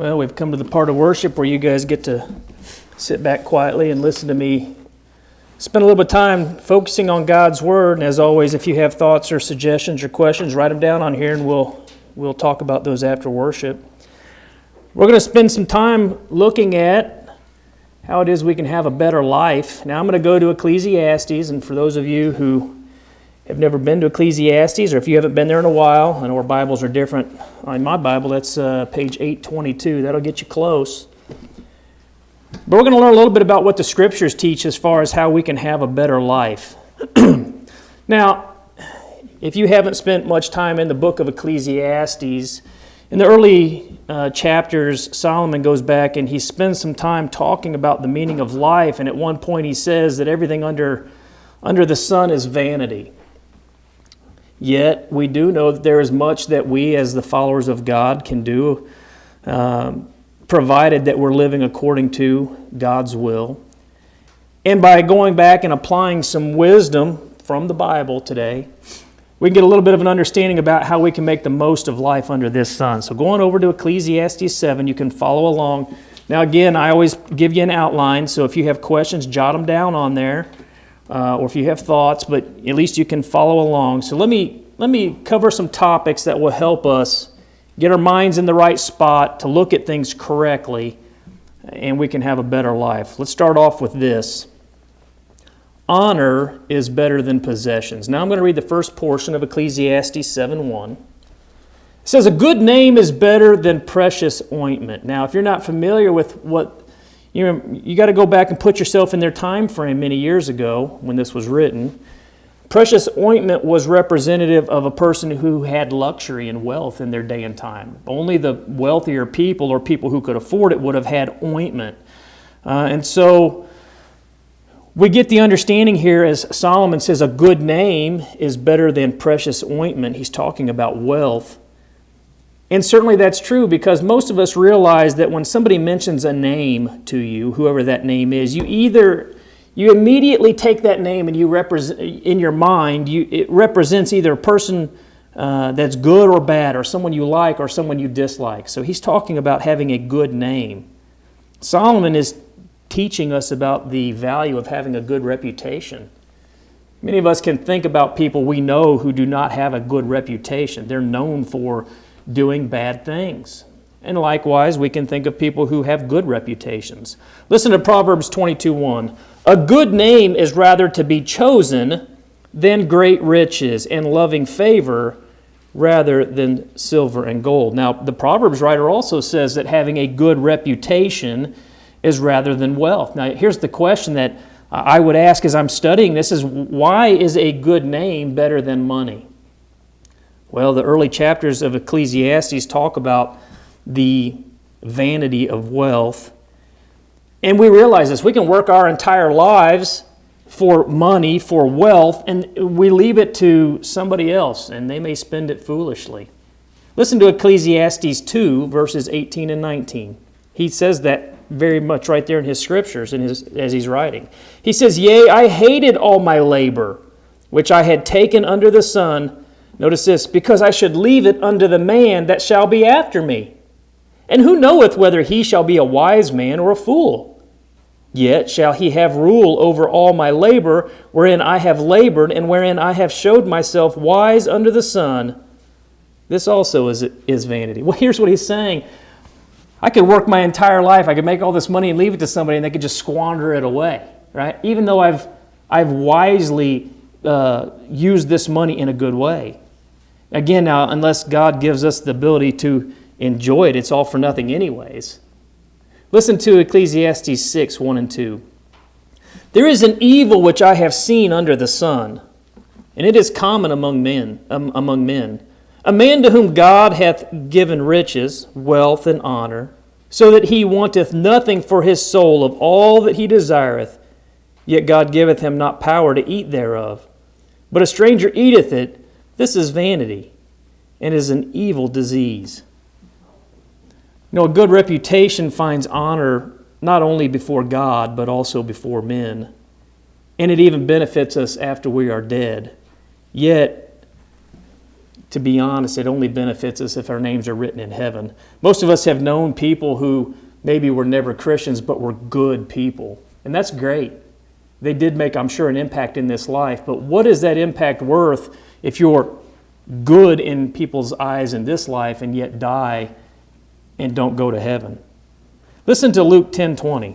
Well, we've come to the part of worship where you guys get to sit back quietly and listen to me spend a little bit of time focusing on God's Word. And as always, if you have thoughts or suggestions or questions, write them down on here and we'll talk about those after worship. We're going to spend some time looking at how it is we can have a better life. Now I'm going to go to Ecclesiastes, and for those of you who have never been to Ecclesiastes, or if you haven't been there in a while, I know our Bibles are different. On my Bible, that's page 822. That'll get you close. But we're going to learn a little bit about what the Scriptures teach as far as how we can have a better life. Now, if you haven't spent much time in the book of Ecclesiastes, in the early chapters, Solomon goes back and he spends some time talking about the meaning of life, and at one point he says that everything under the sun is vanity. Yet, we do know that there is much that we, as the followers of God, can do, provided that we're living according to God's will. And by going back and applying some wisdom from the Bible today, we can get a little bit of an understanding about how we can make the most of life under this sun. So going over to Ecclesiastes 7, you can follow along. Now again, I always give you an outline, so if you have questions, jot them down on there. Or if you have thoughts, but at least you can follow along. So let me cover some topics that will help us get our minds in the right spot to look at things correctly, and we can have a better life. Let's start off with this. Honor is better than possessions. Now I'm going to read the first portion of Ecclesiastes 7:1. It says, a good name is better than precious ointment. Now if you're not familiar with what you got to go back and put yourself in their time frame many years ago when this was written. Precious ointment was representative of a person who had luxury and wealth in their day and time. Only the wealthier people or people who could afford it would have had ointment. And so we get the understanding here as Solomon says a good name is better than precious ointment. He's talking about wealth. And certainly that's true because most of us realize that when somebody mentions a name to you, whoever that name is, you immediately take that name and you represent in your mind, it represents either a person that's good or bad, or someone you like or someone you dislike. So he's talking about having a good name. Solomon is teaching us about the value of having a good reputation. Many of us can think about people we know who do not have a good reputation. They're known for doing bad things. And likewise, we can think of people who have good reputations. Listen to Proverbs 22:1. A good name is rather to be chosen than great riches, and loving favor rather than silver and gold. Now, the Proverbs writer also says that having a good reputation is rather than wealth. Now, here's the question that I would ask as I'm studying this is, why is a good name better than money? Well, the early chapters of Ecclesiastes talk about the vanity of wealth. And we realize this. We can work our entire lives for money, for wealth, and we leave it to somebody else, and they may spend it foolishly. Listen to Ecclesiastes 2, verses 18 and 19. He says that very much right there in his scriptures as he's writing. He says, Yea, I hated all my labor, which I had taken under the sun. Notice this, because I should leave it unto the man that shall be after me. And who knoweth whether he shall be a wise man or a fool? Yet shall he have rule over all my labor, wherein I have labored, and wherein I have showed myself wise under the sun. This also is vanity. Well, here's what he's saying. I could work my entire life, I could make all this money and leave it to somebody, and they could just squander it away, right? Even though I've wisely used this money in a good way. Again, now, unless God gives us the ability to enjoy it, it's all for nothing anyways. Listen to Ecclesiastes 6, 1 and 2. There is an evil which I have seen under the sun, and it is common among men. A man to whom God hath given riches, wealth, and honor, so that he wanteth nothing for his soul of all that he desireth, yet God giveth him not power to eat thereof. But a stranger eateth it. This is vanity, and is an evil disease. A good reputation finds honor not only before God, but also before men. And it even benefits us after we are dead. Yet, to be honest, it only benefits us if our names are written in heaven. Most of us have known people who maybe were never Christians, but were good people. And that's great. They did make, I'm sure, an impact in this life. But what is that impact worth if you're good in people's eyes in this life and yet die and don't go to heaven? Listen to Luke 10:20.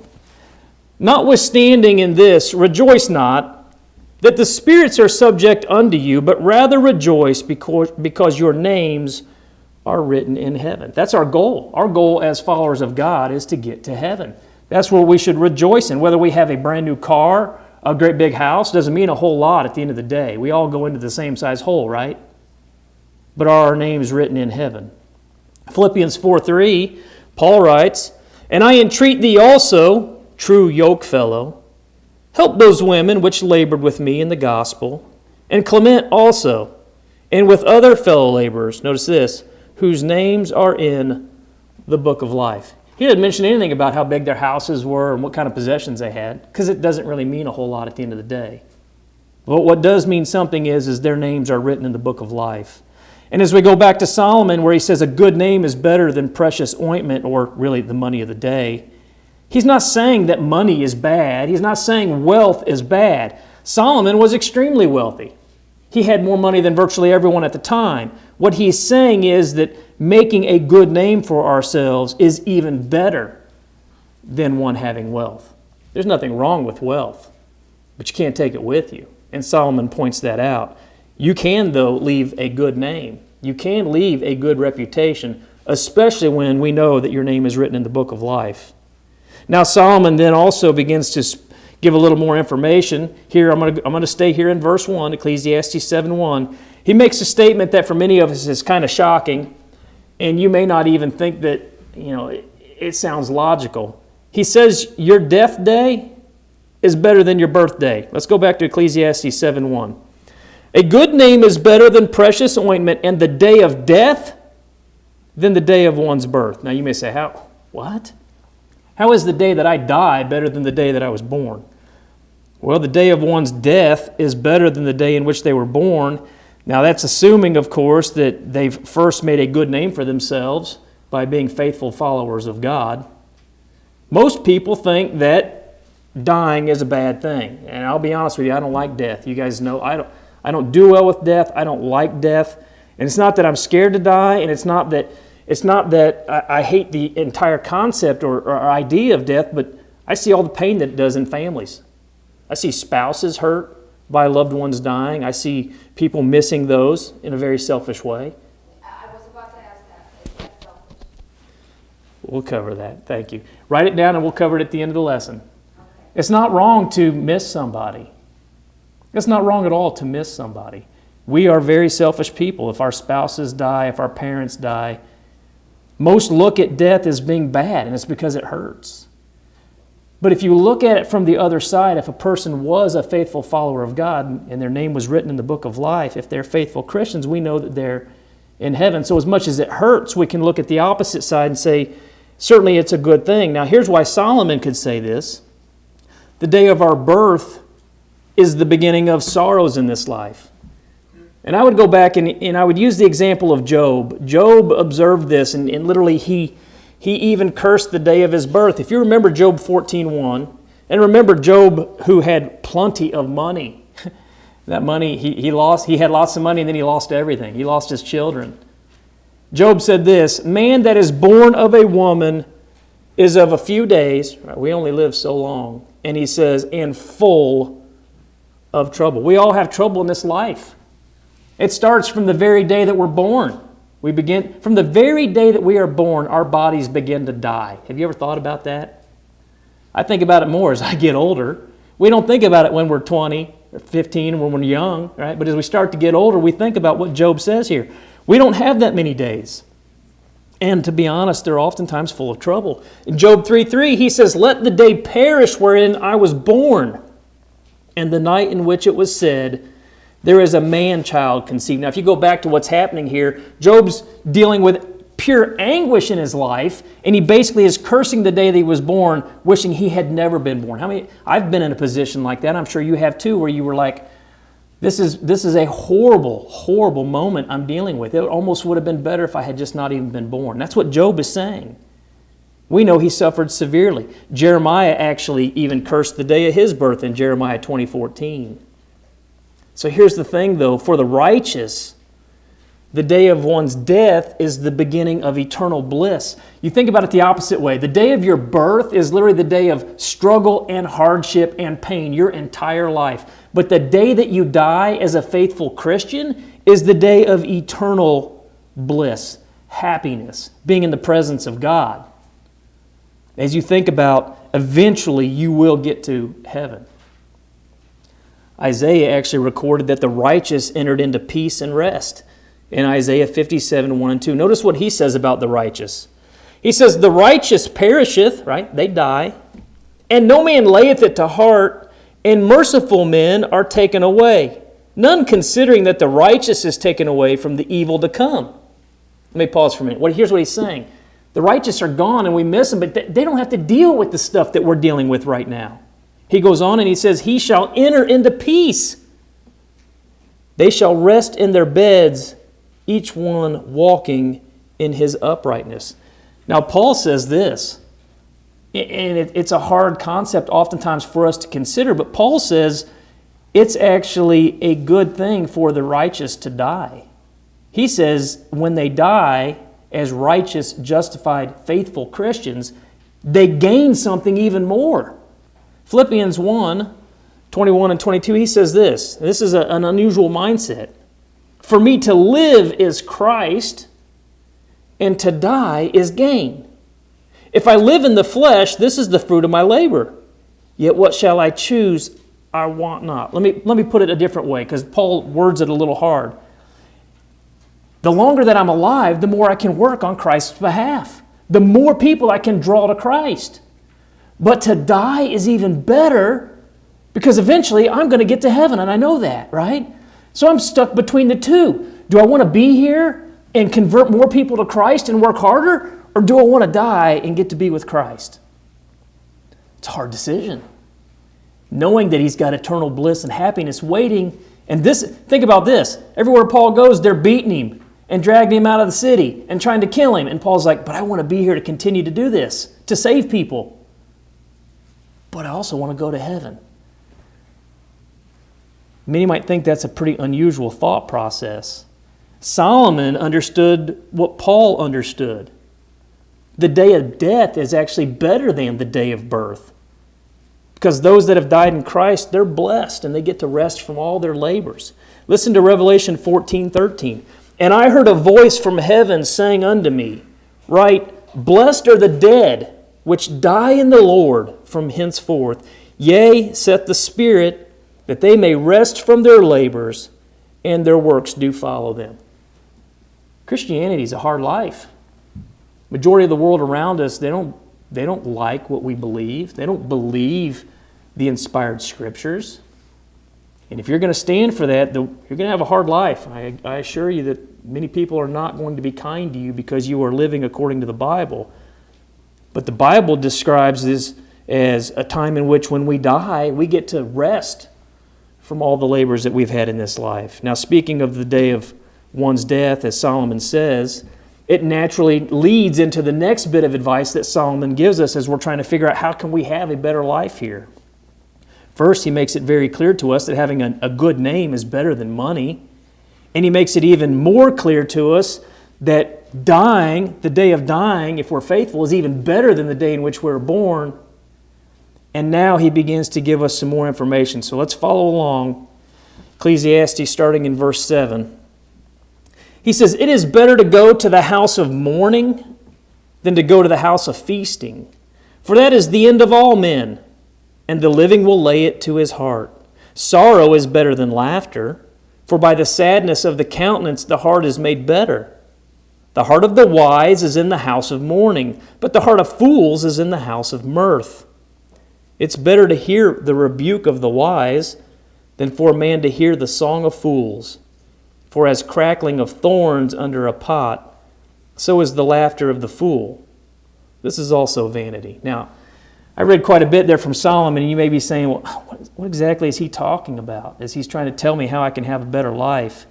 Notwithstanding in this, rejoice not that the spirits are subject unto you, but rather rejoice because your names are written in heaven. That's our goal. Our goal as followers of God is to get to heaven. That's where we should rejoice in. Whether we have a brand new car, a great big house, doesn't mean a whole lot at the end of the day. We all go into the same size hole, right? But are our names written in heaven? Philippians 4:3, Paul writes, "And I entreat thee also, true yokefellow, help those women which labored with me in the gospel, and Clement also, and with other fellow laborers," notice this, "whose names are in the book of life." He didn't mention anything about how big their houses were and what kind of possessions they had, because it doesn't really mean a whole lot at the end of the day. But what does mean something is their names are written in the book of life. And as we go back to Solomon, where he says a good name is better than precious ointment, or really the money of the day, he's not saying that money is bad. He's not saying wealth is bad. Solomon was extremely wealthy. He had more money than virtually everyone at the time. What he's saying is that making a good name for ourselves is even better than one having wealth. There's nothing wrong with wealth, but you can't take it with you. And Solomon points that out. You can, though, leave a good name. You can leave a good reputation, especially when we know that your name is written in the book of life. Now, Solomon then also begins to give a little more information. Here, I'm going to stay here in verse 1, Ecclesiastes 7:1. He makes a statement that for many of us is kind of shocking, and you may not even think that, it sounds logical. He says your death day is better than your birthday. Let's go back to Ecclesiastes 7:1. "A good name is better than precious ointment, and the day of death than the day of one's birth." Now you may say, what? How is the day that I die better than the day that I was born? Well, the day of one's death is better than the day in which they were born. Now that's assuming, of course, that they've first made a good name for themselves by being faithful followers of God. Most people think that dying is a bad thing. And I'll be honest with you, I don't like death. You guys know I don't do well with death. I don't like death. And it's not that I'm scared to die, and it's not that I hate the entire concept or idea of death, but I see all the pain that it does in families. I see spouses hurt by loved ones dying. I see people missing those in a very selfish way. I was about to ask that. Is that selfish? We'll cover that. Thank you. Write it down and we'll cover it at the end of the lesson. Okay. It's not wrong to miss somebody. It's not wrong at all to miss somebody. We are very selfish people. If our spouses die, if our parents die, most look at death as being bad, and it's because it hurts. But if you look at it from the other side, if a person was a faithful follower of God and their name was written in the book of life, if they're faithful Christians, we know that they're in heaven. So as much as it hurts, we can look at the opposite side and say, certainly it's a good thing. Now here's why Solomon could say this. The day of our birth is the beginning of sorrows in this life. And I would go back and I would use the example of Job. Job observed this, and literally he even cursed the day of his birth. If you remember Job 14:1, and remember Job who had plenty of money. That money he lost. He had lots of money, and then he lost everything. He lost his children. Job said this, "Man that is born of a woman is of a few days." We only live so long. And he says, "and full of trouble." We all have trouble in this life. It starts from the very day that we're born. From the very day that we are born, our bodies begin to die. Have you ever thought about that? I think about it more as I get older. We don't think about it when we're 20 or 15, when we're young, right? But as we start to get older, we think about what Job says here. We don't have that many days. And to be honest, they're oftentimes full of trouble. In Job 3:3, he says, "Let the day perish wherein I was born, and the night in which it was said, there is a man-child conceived." Now, if you go back to what's happening here, Job's dealing with pure anguish in his life, and he basically is cursing the day that he was born, wishing he had never been born. I've been in a position like that. I'm sure you have too, where you were like, This is a horrible, horrible moment I'm dealing with. It almost would have been better if I had just not even been born. That's what Job is saying. We know he suffered severely. Jeremiah actually even cursed the day of his birth in Jeremiah 20:14. So here's the thing, though. For the righteous, the day of one's death is the beginning of eternal bliss. You think about it the opposite way. The day of your birth is literally the day of struggle and hardship and pain your entire life. But the day that you die as a faithful Christian is the day of eternal bliss, happiness, being in the presence of God. As you think about, eventually you will get to heaven. Isaiah actually recorded that the righteous entered into peace and rest in Isaiah 57:1-2. Notice what he says about the righteous. He says, the righteous perisheth, right? They die. And no man layeth it to heart, and merciful men are taken away. None considering that the righteous is taken away from the evil to come. Let me pause for a minute. Here's what he's saying. The righteous are gone and we miss them, but they don't have to deal with the stuff that we're dealing with right now. He goes on and he says, he shall enter into peace. They shall rest in their beds, each one walking in his uprightness. Now, Paul says this, and it's a hard concept oftentimes for us to consider, but Paul says it's actually a good thing for the righteous to die. He says when they die as righteous, justified, faithful Christians, they gain something even more. Philippians 1:21-22, he says this. This is an unusual mindset. For me to live is Christ, and to die is gain. If I live in the flesh, this is the fruit of my labor. Yet what shall I choose? I want not. Let me put it a different way, because Paul words it a little hard. The longer that I'm alive, the more I can work on Christ's behalf. The more people I can draw to Christ. But to die is even better, because eventually I'm going to get to heaven, and I know that, right? So I'm stuck between the two. Do I want to be here and convert more people to Christ and work harder? Or do I want to die and get to be with Christ? It's a hard decision. Knowing that he's got eternal bliss and happiness waiting. And think about this. Everywhere Paul goes, they're beating him and dragging him out of the city and trying to kill him. And Paul's like, but I want to be here to continue to do this, to save people. But I also want to go to heaven. Many might think that's a pretty unusual thought process. Solomon understood what Paul understood. The day of death is actually better than the day of birth. Because those that have died in Christ, they're blessed and they get to rest from all their labors. Listen to Revelation 14:13. And I heard a voice from heaven saying unto me, Write, blessed are the dead which die in the Lord from henceforth. Yea, saith the Spirit, that they may rest from their labors, and their works do follow them. Christianity is a hard life. Majority of the world around us, they don't like what we believe. They don't believe the inspired Scriptures. And if you're going to stand for that, you're going to have a hard life. I assure you that many people are not going to be kind to you because you are living according to the Bible. But the Bible describes this as a time in which when we die, we get to rest from all the labors that we've had in this life. Now, speaking of the day of one's death, as Solomon says, it naturally leads into the next bit of advice that Solomon gives us as we're trying to figure out how can we have a better life here. First, he makes it very clear to us that having a good name is better than money. And he makes it even more clear to us that dying, the day of dying, if we're faithful, is even better than the day in which we were born. And now he begins to give us some more information. So let's follow along. Ecclesiastes starting in verse 7. He says, It is better to go to the house of mourning than to go to the house of feasting. For that is the end of all men, and the living will lay it to his heart. Sorrow is better than laughter, for by the sadness of the countenance the heart is made better. The heart of the wise is in the house of mourning, but the heart of fools is in the house of mirth. It's better to hear the rebuke of the wise than for a man to hear the song of fools. For as crackling of thorns under a pot, so is the laughter of the fool. This is also vanity. Now, I read quite a bit there from Solomon, and you may be saying, well, what exactly is he talking about as he's trying to tell me how I can have a better life?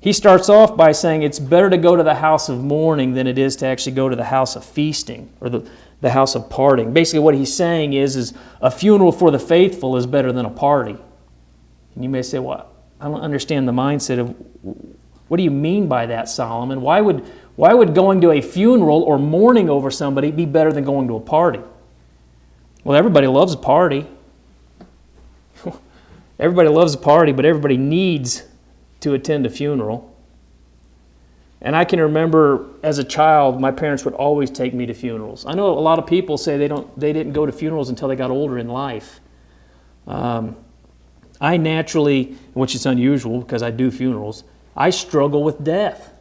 He starts off by saying it's better to go to the house of mourning than it is to actually go to the house of feasting, or the house of partying. Basically what he's saying is a funeral for the faithful is better than a party. And you may say, well, I don't understand the mindset of, what do you mean by that, Solomon? Why would going to a funeral or mourning over somebody be better than going to a party? Well, everybody loves a party. Everybody loves a party, but everybody needs to attend a funeral. And I can remember as a child, my parents would always take me to funerals. I know a lot of people say they didn't go to funerals until they got older in life. I naturally, which is unusual because I do funerals, I struggle with death.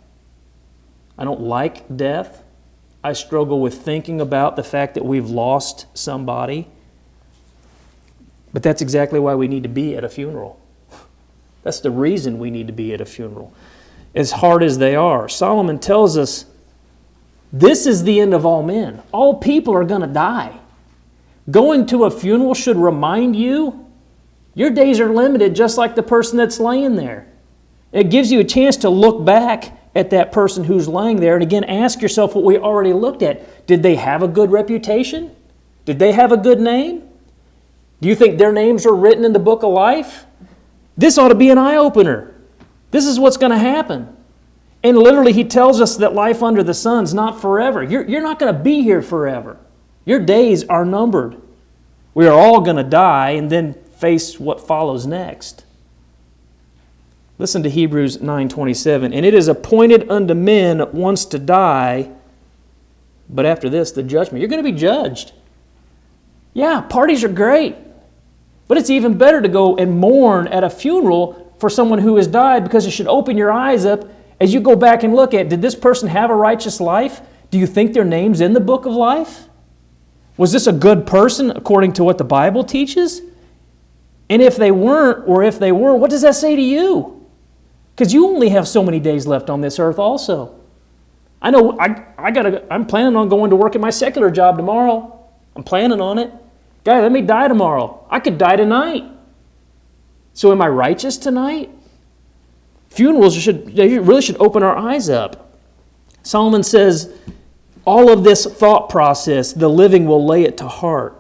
I don't like death. I struggle with thinking about the fact that we've lost somebody. But that's exactly why we need to be at a funeral. That's the reason we need to be at a funeral, as hard as they are. Solomon tells us this is the end of all men. All people are going to die. Going to a funeral should remind you your days are limited, just like the person that's laying there. It gives you a chance to look back at that person who's laying there and again ask yourself what we already looked at. Did they have a good reputation? Did they have a good name? Do you think their names are written in the book of life? This ought to be an eye-opener. This is what's going to happen. And literally he tells us that life under the sun's not forever. You're not going to be here forever. Your days are numbered. We are all going to die and then face what follows next. Listen to Hebrews 9:27. And it is appointed unto men once to die, but after this, the judgment. You're going to be judged. Yeah, parties are great. But it's even better to go and mourn at a funeral for someone who has died, because it should open your eyes up as you go back and look at, did this person have a righteous life? Do you think their name's in the book of life? Was this a good person according to what the Bible teaches? And if they weren't, or if they were, what does that say to you? Because you only have so many days left on this earth also. I know I'm planning on going to work at my secular job tomorrow. I'm planning on it. God, let me die tomorrow. I could die tonight. So am I righteous tonight? Funerals really should open our eyes up. Solomon says, all of this thought process, the living will lay it to heart.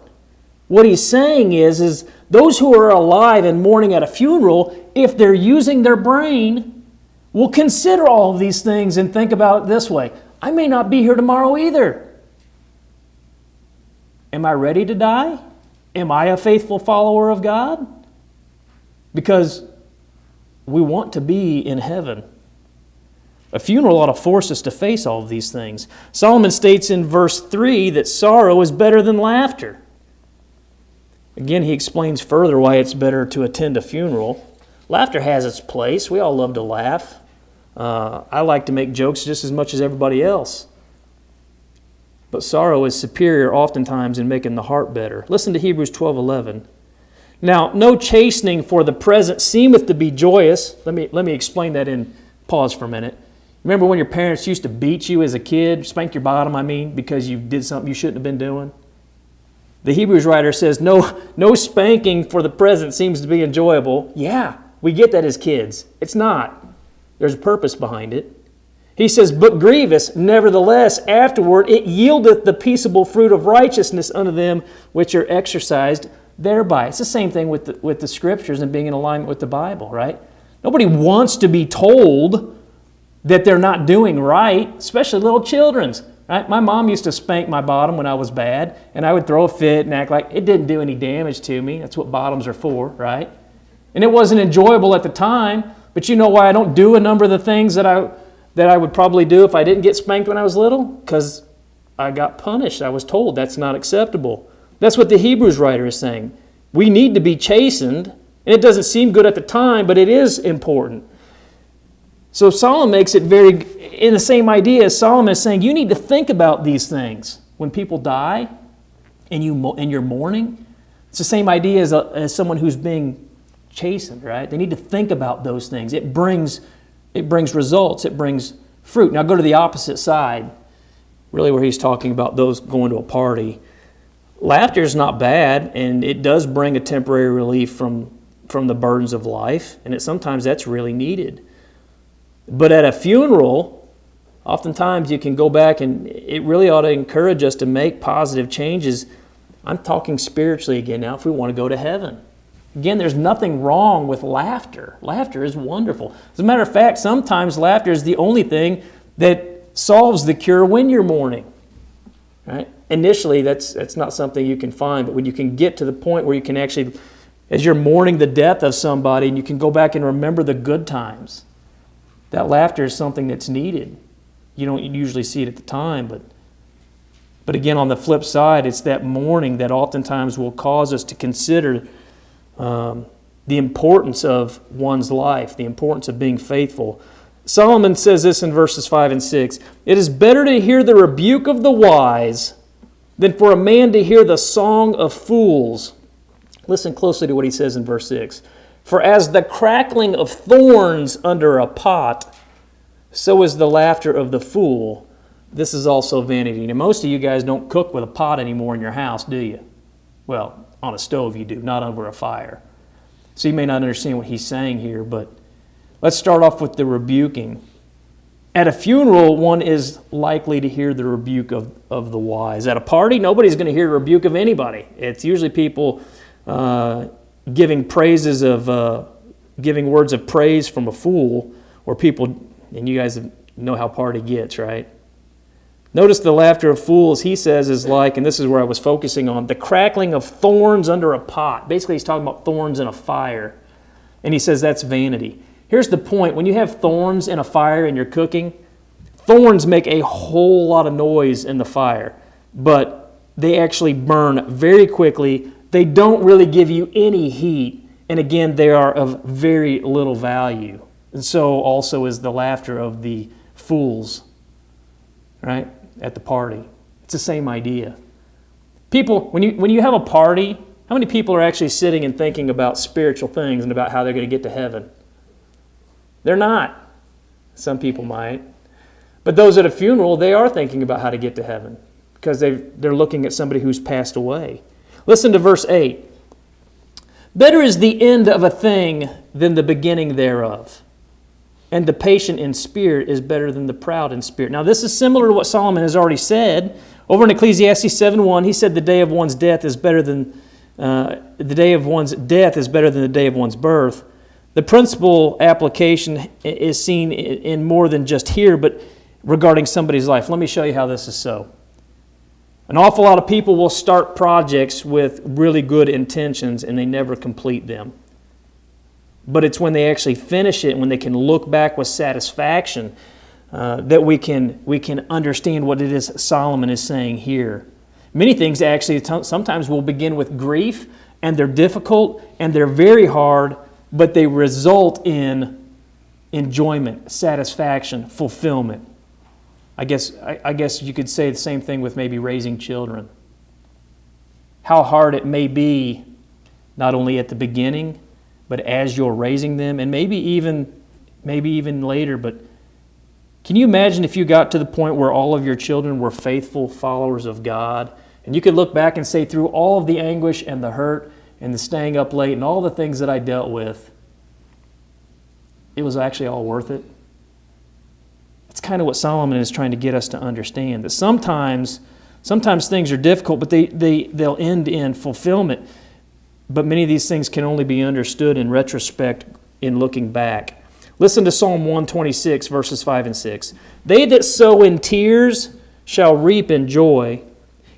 What he's saying is those who are alive and mourning at a funeral, if they're using their brain, will consider all of these things and think about it this way. I may not be here tomorrow either. Am I ready to die? Am I a faithful follower of God? Because we want to be in heaven. A funeral ought to force us to face all of these things. Solomon states in verse 3 that sorrow is better than laughter. Again, he explains further why it's better to attend a funeral. Laughter has its place. We all love to laugh. I like to make jokes just as much as everybody else. But sorrow is superior oftentimes in making the heart better. Listen to Hebrews 12:11. Now, no chastening for the present seemeth to be joyous. Let me explain that in pause for a minute. Remember when your parents used to beat you as a kid, spank your bottom, because you did something you shouldn't have been doing? The Hebrews writer says, no spanking for the present seems to be enjoyable. Yeah, we get that as kids. It's not. There's a purpose behind it. He says, but grievous, nevertheless, afterward it yieldeth the peaceable fruit of righteousness unto them which are exercised thereby. It's the same thing with the Scriptures and being in alignment with the Bible, right? Nobody wants to be told that they're not doing right, especially little children's. Right? My mom used to spank my bottom when I was bad, and I would throw a fit and act like it didn't do any damage to me. That's what bottoms are for, right? And it wasn't enjoyable at the time, but you know why I don't do a number of the things that I would probably do if I didn't get spanked when I was little? Because I got punished. I was told that's not acceptable. That's what the Hebrews writer is saying. We need to be chastened, and it doesn't seem good at the time, but it is important. So Solomon makes it very, in the same idea as Solomon is saying, you need to think about these things. When people die and you're mourning, it's the same idea as someone who's being chastened, right? They need to think about those things. It brings results. It brings fruit. Now go to the opposite side, really where he's talking about those going to a party. Laughter is not bad, and it does bring a temporary relief from the burdens of life, and sometimes that's really needed. But at a funeral, oftentimes you can go back, and it really ought to encourage us to make positive changes. I'm talking spiritually again now, if we want to go to heaven. Again, there's nothing wrong with laughter. Laughter is wonderful. As a matter of fact, sometimes laughter is the only thing that solves the cure when you're mourning. Right? Initially, that's not something you can find, but when you can get to the point where you can actually, as you're mourning the death of somebody, and you can go back and remember the good times, that laughter is something that's needed. You don't usually see it at the time, but again, on the flip side, it's that mourning that oftentimes will cause us to consider the importance of one's life, the importance of being faithful. Solomon says this in verses 5 and 6. It is better to hear the rebuke of the wise than for a man to hear the song of fools. Listen closely to what he says in verse 6. For as the crackling of thorns under a pot, so is the laughter of the fool. This is also vanity. Now, most of you guys don't cook with a pot anymore in your house, do you? Well, on a stove you do, not over a fire. So you may not understand what he's saying here, but let's start off with the rebuking. At a funeral, one is likely to hear the rebuke of the wise. At a party, nobody's going to hear a rebuke of anybody. It's usually people giving words of praise from a fool, or people, and you guys know how party gets, right? Notice the laughter of fools, he says, is like, and this is where I was focusing on, the crackling of thorns under a pot. Basically, he's talking about thorns in a fire. And he says that's vanity. Here's the point. When you have thorns in a fire and you're cooking, thorns make a whole lot of noise in the fire, but they actually burn very quickly. They don't really give you any heat. And again, they are of very little value. And so also is the laughter of the fools, right, at the party. It's the same idea. People, when you have a party, how many people are actually sitting and thinking about spiritual things and about how they're going to get to heaven? They're not. Some people might. But those at a funeral, they are thinking about how to get to heaven because they're looking at somebody who's passed away. Listen to verse 8. Better is the end of a thing than the beginning thereof. And the patient in spirit is better than the proud in spirit. Now, this is similar to what Solomon has already said. Over in Ecclesiastes 7:1, he said the day of one's death is better than the day of one's birth. The principal application is seen in more than just here, but regarding somebody's life. Let me show you how this is so. An awful lot of people will start projects with really good intentions and they never complete them. But it's when they actually finish it, when they can look back with satisfaction, that we can understand what it is Solomon is saying here. Many things actually sometimes will begin with grief, and they're difficult, and they're very hard, but they result in enjoyment, satisfaction, fulfillment. I guess you could say the same thing with maybe raising children. How hard it may be, not only at the beginning, but as you're raising them, and maybe even later. But can you imagine if you got to the point where all of your children were faithful followers of God, and you could look back and say, through all of the anguish and the hurt and the staying up late and all the things that I dealt with, it was actually all worth it? That's kind of what Solomon is trying to get us to understand, that sometimes things are difficult, but they'll end in fulfillment. But many of these things can only be understood in retrospect, in looking back. Listen to Psalm 126, verses 5 and 6. They that sow in tears shall reap in joy.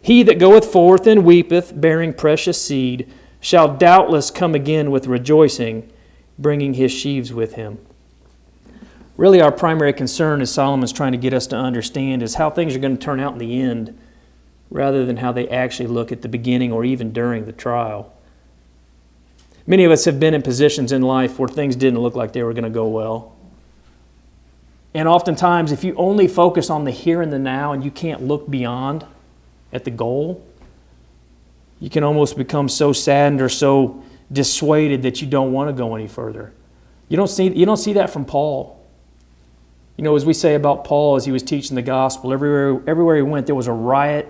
He that goeth forth and weepeth, bearing precious seed, shall doubtless come again with rejoicing, bringing his sheaves with him. Really, our primary concern, as Solomon's trying to get us to understand, is how things are going to turn out in the end, rather than how they actually look at the beginning or even during the trial. Many of us have been in positions in life where things didn't look like they were going to go well. And oftentimes, if you only focus on the here and the now and you can't look beyond at the goal, you can almost become so saddened or so dissuaded that you don't want to go any further. You don't see that from Paul. You know, as we say about Paul as he was teaching the gospel, everywhere he went there was a riot.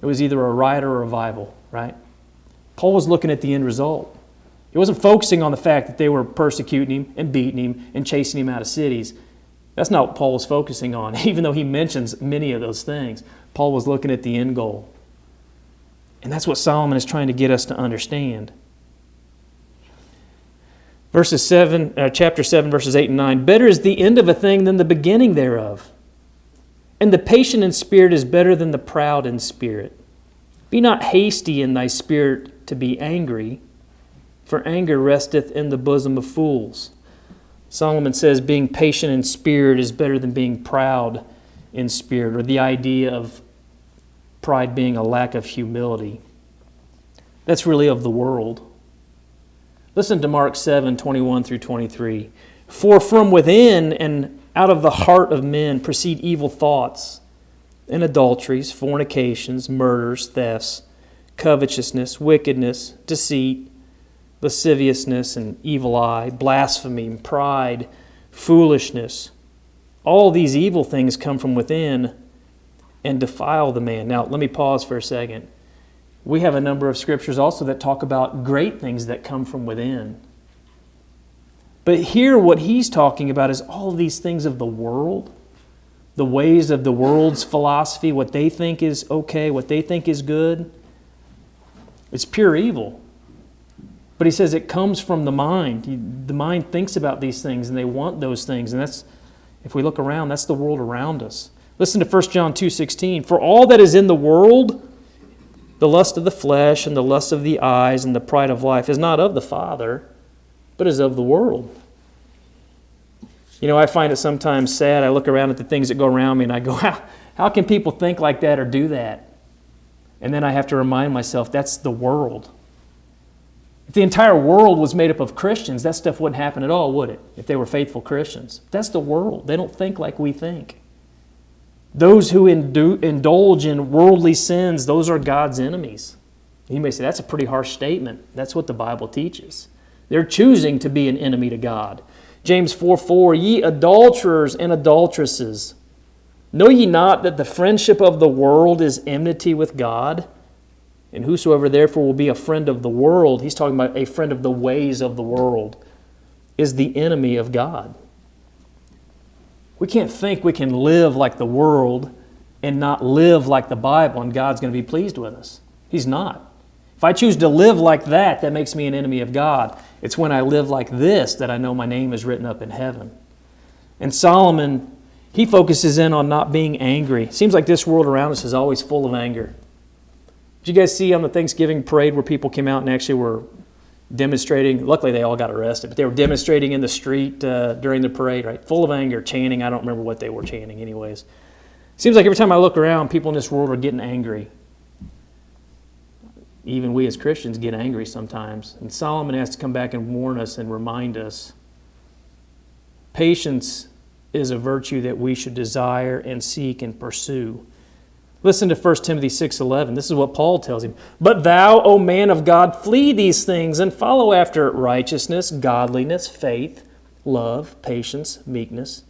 It was either a riot or a revival, right? Paul was looking at the end result. He wasn't focusing on the fact that they were persecuting him and beating him and chasing him out of cities. That's not what Paul was focusing on, even though he mentions many of those things. Paul was looking at the end goal. And that's what Solomon is trying to get us to understand. Chapter 7, verses 8 and 9. Better is the end of a thing than the beginning thereof. And the patient in spirit is better than the proud in spirit. Be not hasty in thy spirit to be angry, for anger resteth in the bosom of fools. Solomon says being patient in spirit is better than being proud in spirit, or the idea of pride being a lack of humility. That's really of the world. Listen to Mark 7, 21 through 23. For from within and out of the heart of men proceed evil thoughts, and adulteries, fornications, murders, thefts, covetousness, wickedness, deceit, lasciviousness, and evil eye, blasphemy, pride, foolishness. All these evil things come from within and defile the man. Now, let me pause for a second. We have a number of scriptures also that talk about great things that come from within. But here what he's talking about is all these things of the world, the ways of the world's philosophy, what they think is okay, what they think is good. It's pure evil. But he says it comes from the mind. The mind thinks about these things and they want those things. And that's, if we look around, that's the world around us. Listen to 1 John 2:16. For all that is in the world, the lust of the flesh and the lust of the eyes and the pride of life is not of the Father, but is of the world. You know, I find it sometimes sad. I look around at the things that go around me and I go, how can people think like that or do that? And then I have to remind myself, that's the world. If the entire world was made up of Christians, that stuff wouldn't happen at all, would it? If they were faithful Christians. That's the world. They don't think like we think. Those who indulge in worldly sins, those are God's enemies. You may say, that's a pretty harsh statement. That's what the Bible teaches. They're choosing to be an enemy to God. James 4:4, ye adulterers and adulteresses, know ye not that the friendship of the world is enmity with God? And whosoever therefore will be a friend of the world, he's talking about a friend of the ways of the world, is the enemy of God. We can't think we can live like the world and not live like the Bible and God's going to be pleased with us. He's not. If I choose to live like that, that makes me an enemy of God. It's when I live like this that I know my name is written up in heaven. And Solomon, he focuses in on not being angry. It seems like this world around us is always full of anger. Did you guys see on the Thanksgiving parade where people came out and actually were demonstrating? Luckily, they all got arrested, but they were demonstrating in the street during the parade, right? Full of anger, chanting. I don't remember what they were chanting anyways. It seems like every time I look around, people in this world are getting angry. Even we as Christians get angry sometimes. And Solomon has to come back and warn us and remind us. Patience is a virtue that we should desire and seek and pursue. Listen to 1 Timothy 6:11. This is what Paul tells him. But thou, O man of God, flee these things and follow after righteousness, godliness, faith, love, patience, meekness.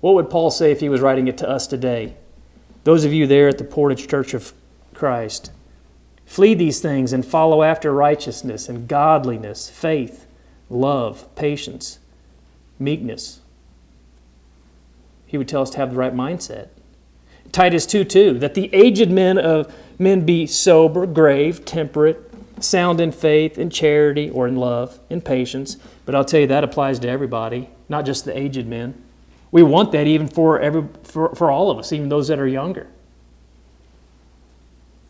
What would Paul say if he was writing it to us today? Those of you there at the Portage Church of Christ, flee these things and follow after righteousness and godliness, faith, love, patience, meekness. He would tell us to have the right mindset. Titus 2:2, that the aged men be sober, grave, temperate, sound in faith, in charity, or in love, in patience. But I'll tell you, that applies to everybody, not just the aged men. We want that even for all of us, even those that are younger.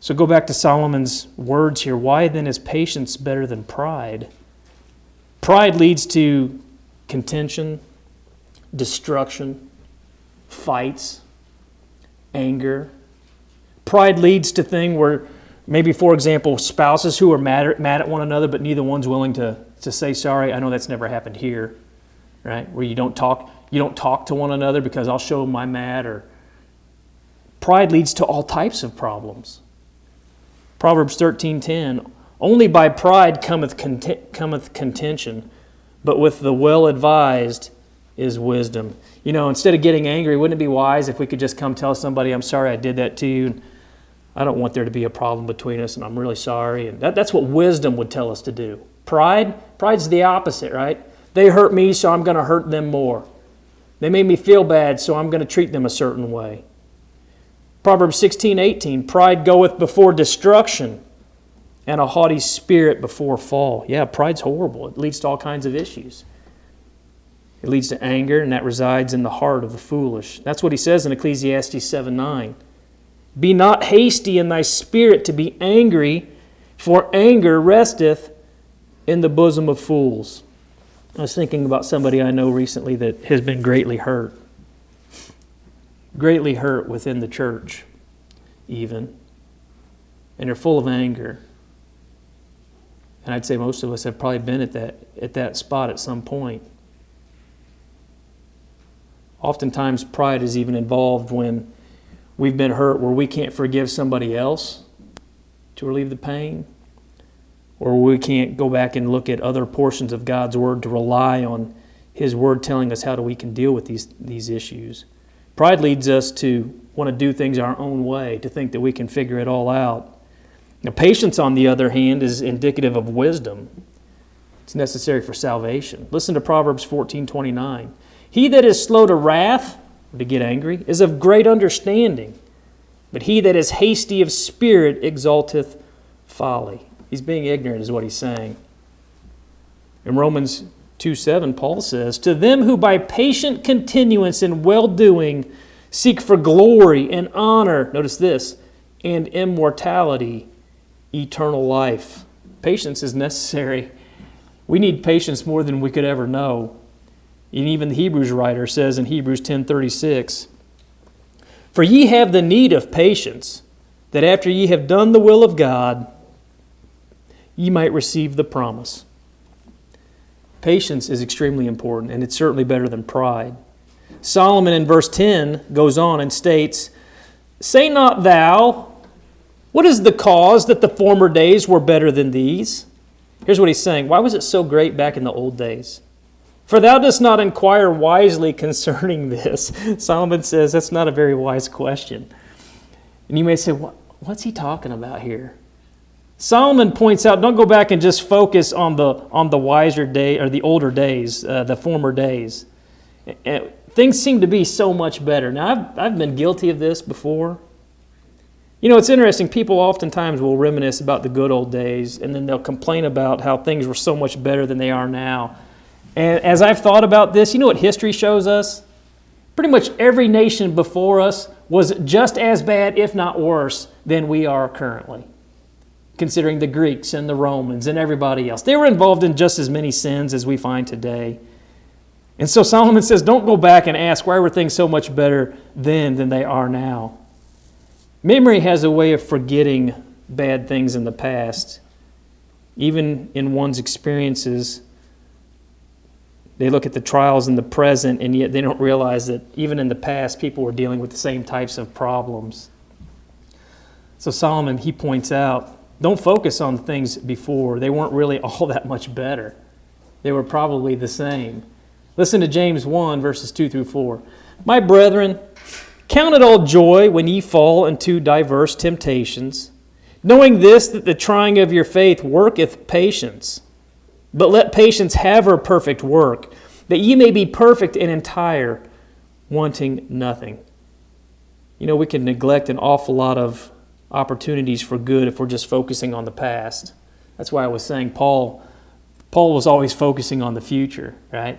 So go back to Solomon's words here. Why then is patience better than pride? Pride leads to contention, destruction, fights, anger. Pride leads to things where maybe, for example, spouses who are mad at one another, but neither one's willing to say sorry. I know that's never happened here, right? Where you don't talk to one another because I'll show them I'm mad. Or pride leads to all types of problems. Proverbs 13:10, only by pride cometh contention, but with the well-advised is wisdom. You know, instead of getting angry, wouldn't it be wise if we could just come tell somebody, I'm sorry I did that to you? I don't want there to be a problem between us, and I'm really sorry. And that's what wisdom would tell us to do. Pride's the opposite, right? They hurt me, so I'm going to hurt them more. They made me feel bad, so I'm going to treat them a certain way. Proverbs 16:18, pride goeth before destruction, and a haughty spirit before fall. Yeah, pride's horrible. It leads to all kinds of issues. It leads to anger, and that resides in the heart of the foolish. That's what he says in Ecclesiastes 7:9. Be not hasty in thy spirit to be angry, for anger resteth in the bosom of fools. I was thinking about somebody I know recently that has been greatly hurt within the church, even. And they're full of anger. And I'd say most of us have probably been at that spot at some point. Oftentimes, pride is even involved when we've been hurt where we can't forgive somebody else to relieve the pain, or we can't go back and look at other portions of God's Word to rely on His Word telling us how we can deal with these issues. Pride leads us to want to do things our own way, to think that we can figure it all out. Now, patience, on the other hand, is indicative of wisdom. It's necessary for salvation. Listen to Proverbs 14:29. He that is slow to wrath, to get angry, is of great understanding, but he that is hasty of spirit exalteth folly. He's being ignorant is what he's saying. In Romans 2:7, Paul says, to them who by patient continuance in well-doing seek for glory and honor, notice this, and immortality, eternal life. Patience is necessary. We need patience more than we could ever know. And even the Hebrews writer says in Hebrews 10:36, for ye have the need of patience, that after ye have done the will of God, ye might receive the promise. Patience is extremely important, and it's certainly better than pride. Solomon in verse 10 goes on and states, say not thou, what is the cause that the former days were better than these? Here's what he's saying. Why was it so great back in the old days? For thou dost not inquire wisely concerning this. Solomon says that's not a very wise question. And you may say, what's he talking about here? Solomon points out, don't go back and just focus on the wiser day or the older days, the former days. Things seem to be so much better. Now, I've been guilty of this before. You know, it's interesting. People oftentimes will reminisce about the good old days, and then they'll complain about how things were so much better than they are now. And as I've thought about this, you know what history shows us? Pretty much every nation before us was just as bad, if not worse, than we are currently. Considering the Greeks and the Romans and everybody else. They were involved in just as many sins as we find today. And so Solomon says, don't go back and ask, why were things so much better then than they are now? Memory has a way of forgetting bad things in the past. Even in one's experiences, they look at the trials in the present, and yet they don't realize that even in the past, people were dealing with the same types of problems. So Solomon, he points out, don't focus on things before. They weren't really all that much better. They were probably the same. Listen to James 1, verses 2 through 4. My brethren, count it all joy when ye fall into diverse temptations, knowing this, that the trying of your faith worketh patience. But let patience have her perfect work, that ye may be perfect and entire, wanting nothing. You know, we can neglect an awful lot of opportunities for good if we're just focusing on the past. That's why I was saying Paul was always focusing on the future, right?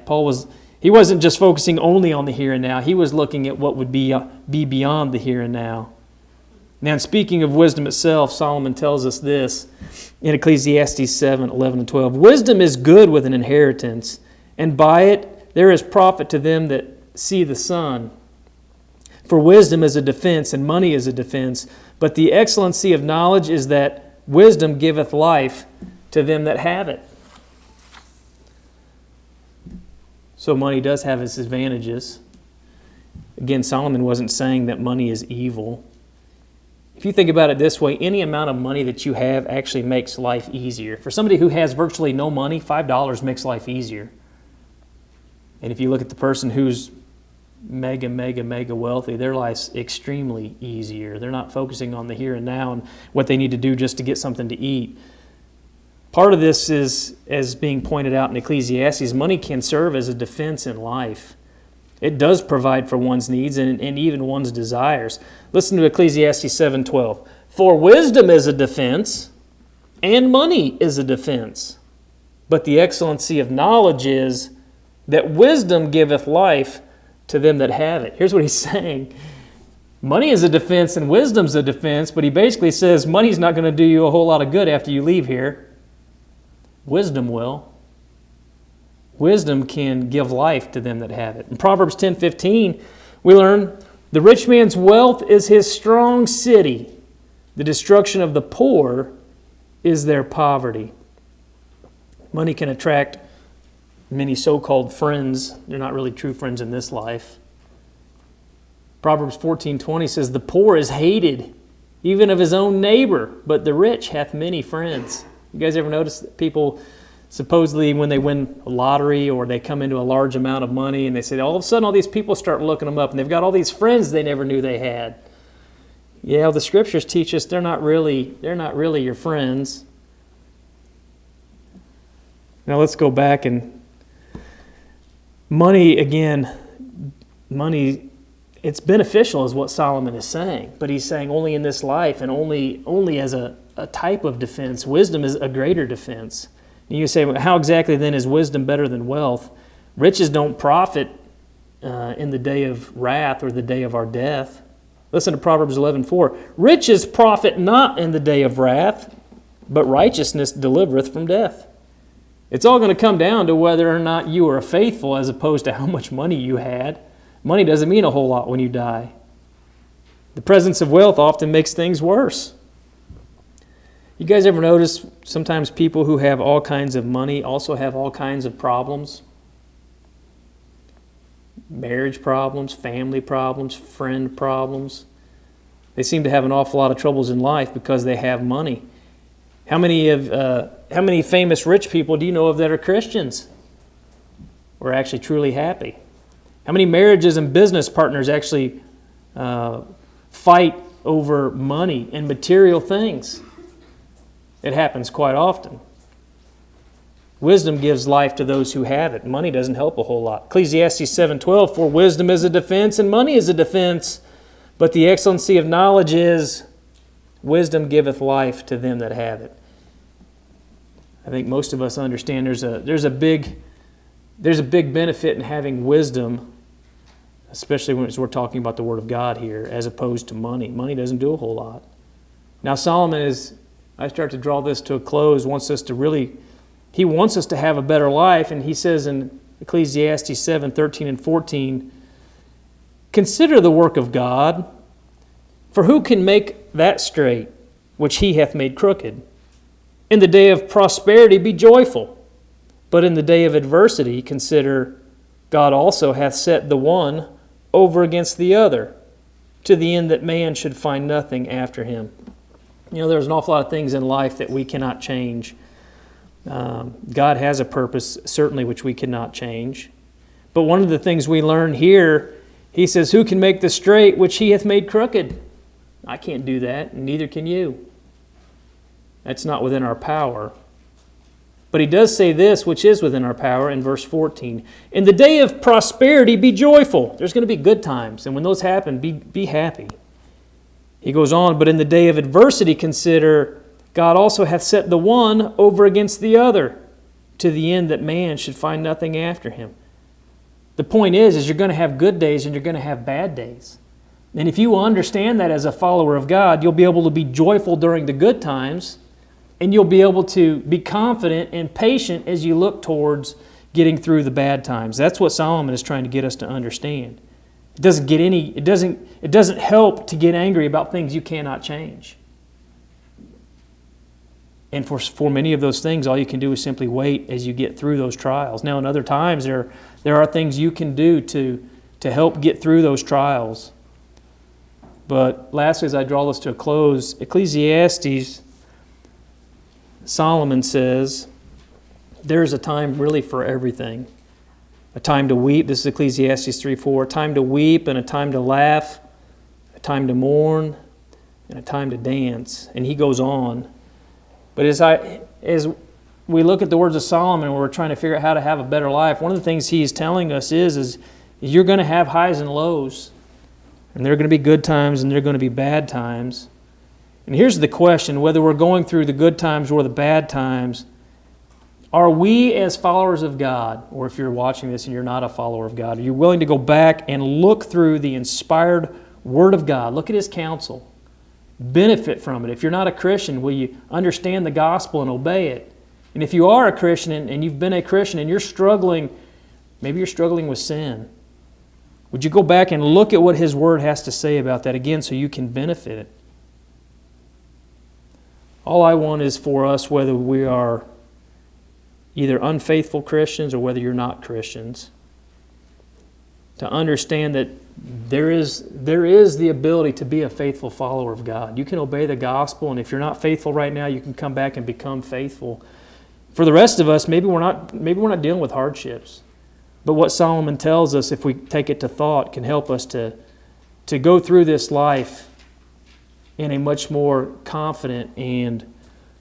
He wasn't just focusing only on the here and now. He was looking at what would be beyond the here and now. Now, in speaking of wisdom itself, Solomon tells us this in Ecclesiastes 7, 11 and 12. Wisdom is good with an inheritance, and by it there is profit to them that see the sun. For wisdom is a defense, and money is a defense. But the excellency of knowledge is that wisdom giveth life to them that have it. So money does have its advantages. Again, Solomon wasn't saying that money is evil. If you think about it this way, any amount of money that you have actually makes life easier. For somebody who has virtually no money, $5 makes life easier. And if you look at the person who's mega wealthy, their life's extremely easier. They're not focusing on the here and now and what they need to do just to get something to eat. Part of this is, as being pointed out in Ecclesiastes, money can serve as a defense in life. It does provide for one's needs and even one's desires. Listen to Ecclesiastes 7:12. For wisdom is a defense, and money is a defense. But the excellency of knowledge is that wisdom giveth life to them that have it. Here's what he's saying. Money is a defense and wisdom's a defense, but he basically says money's not going to do you a whole lot of good after you leave here. Wisdom will. Wisdom can give life to them that have it. In Proverbs 10:15, we learn, the rich man's wealth is his strong city. The destruction of the poor is their poverty. Money can attract many so-called friends. They're not really true friends in this life. Proverbs 14:20 says, the poor is hated, even of his own neighbor, but the rich hath many friends. You guys ever notice that people supposedly when they win a lottery or they come into a large amount of money and they say, all of a sudden all these people start looking them up and they've got all these friends they never knew they had. Yeah, well, the scriptures teach us they're not really your friends. Now let's go back and money, it's beneficial is what Solomon is saying, but he's saying only in this life and only as a type of defense. Wisdom is a greater defense. And you say, well, how exactly then is wisdom better than wealth? Riches don't profit in the day of wrath or the day of our death. Listen to Proverbs 11:4. Riches profit not in the day of wrath, but righteousness delivereth from death. It's all going to come down to whether or not you are faithful as opposed to how much money you had. Money doesn't mean a whole lot when you die. The presence of wealth often makes things worse. You guys ever notice sometimes people who have all kinds of money also have all kinds of problems? Marriage problems, family problems, friend problems. They seem to have an awful lot of troubles in life because they have money. How many famous rich people do you know of that are Christians or actually truly happy? How many marriages and business partners actually fight over money and material things? It happens quite often. Wisdom gives life to those who have it. Money doesn't help a whole lot. Ecclesiastes 7:12, for wisdom is a defense and money is a defense, but the excellency of knowledge is wisdom giveth life to them that have it. I think most of us understand there's a big benefit in having wisdom, especially when we're talking about the Word of God here, as opposed to money. Money doesn't do a whole lot. Now Solomon I start to draw this to a close, he wants us to have a better life, and he says in Ecclesiastes 7:13 and 14, consider the work of God, for who can make that straight which he hath made crooked? In the day of prosperity be joyful, but in the day of adversity consider God also hath set the one over against the other, to the end that man should find nothing after him. You know, there's an awful lot of things in life that we cannot change. God has a purpose, certainly, which we cannot change. But one of the things we learn here, he says, who can make the straight which he hath made crooked? I can't do that, and neither can you. That's not within our power. But he does say this, which is within our power, in verse 14. In the day of prosperity be joyful. There's going to be good times, and when those happen, be happy. He goes on, but in the day of adversity consider God also hath set the one over against the other, to the end that man should find nothing after him. The point is you're going to have good days and you're going to have bad days. And if you understand that as a follower of God, you'll be able to be joyful during the good times, and you'll be able to be confident and patient as you look towards getting through the bad times. That's what Solomon is trying to get us to understand. It doesn't help to get angry about things you cannot change. And for many of those things, all you can do is simply wait as you get through those trials. Now, in other times, there are things you can do to help get through those trials. But lastly, as I draw this to a close, Ecclesiastes, Solomon says, there is a time really for everything. a time to weep. This is Ecclesiastes 3:4. A time to weep and a time to laugh, a time to mourn and a time to dance. And he goes on. But as we look at the words of Solomon and we're trying to figure out how to have a better life, one of the things he's telling us is you're going to have highs and lows. And there are going to be good times and there are going to be bad times. And here's the question, whether we're going through the good times or the bad times, are we as followers of God, or if you're watching this and you're not a follower of God, are you willing to go back and look through the inspired Word of God? Look at His counsel. Benefit from it. If you're not a Christian, will you understand the gospel and obey it? And if you are a Christian and you've been a Christian and you're struggling, maybe you're struggling with sin, would you go back and look at what His Word has to say about that again so you can benefit it? All I want is for us, whether we are either unfaithful Christians or whether you're not Christians, to understand that there is the ability to be a faithful follower of God. You can obey the gospel, and if you're not faithful right now, you can come back and become faithful. For the rest of us, maybe we're not dealing with hardships. But what Solomon tells us, if we take it to thought, can help us to go through this life in a much more confident and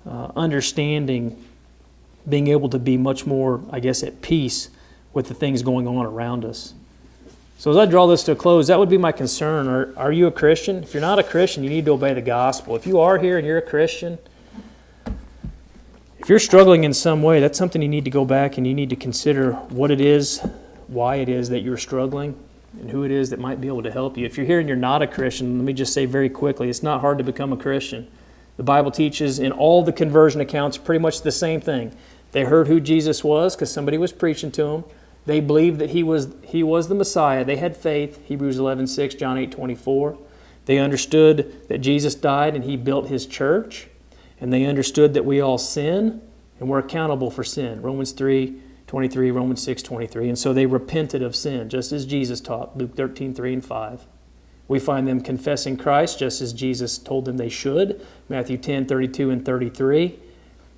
understanding, being able to be much more, I guess, at peace with the things going on around us. So as I draw this to a close, that would be my concern. Are you a Christian? If you're not a Christian, you need to obey the gospel. If you are here and you're a Christian, if you're struggling in some way, that's something you need to go back and you need to consider what it is, why it is that you're struggling, and who it is that might be able to help you. If you're here and you're not a Christian, let me just say very quickly, it's not hard to become a Christian. The Bible teaches in all the conversion accounts pretty much the same thing. They heard who Jesus was because somebody was preaching to them. They believed that He was the Messiah. They had faith, Hebrews 11:6, John 8:24. They understood that Jesus died and He built His church. And they understood that we all sin and we're accountable for sin. Romans 3:23, Romans 6:23. And so they repented of sin, just as Jesus taught, Luke 13:3 and 5. We find them confessing Christ, just as Jesus told them they should, Matthew 10:32 and 33.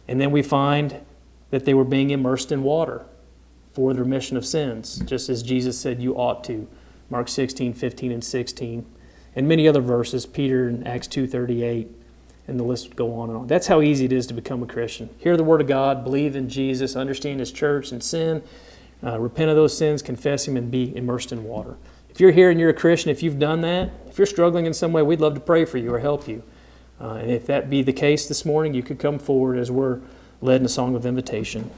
And then we find that they were being immersed in water for the remission of sins, just as Jesus said you ought to, Mark 16:15 and 16. And many other verses, Peter in Acts 2:38. And the list would go on and on. That's how easy it is to become a Christian. Hear the Word of God, believe in Jesus, understand His church and sin, repent of those sins, confess Him, and be immersed in water. If you're here and you're a Christian, if you've done that, if you're struggling in some way, we'd love to pray for you or help you. And if that be the case this morning, you could come forward as we're led in a song of invitation.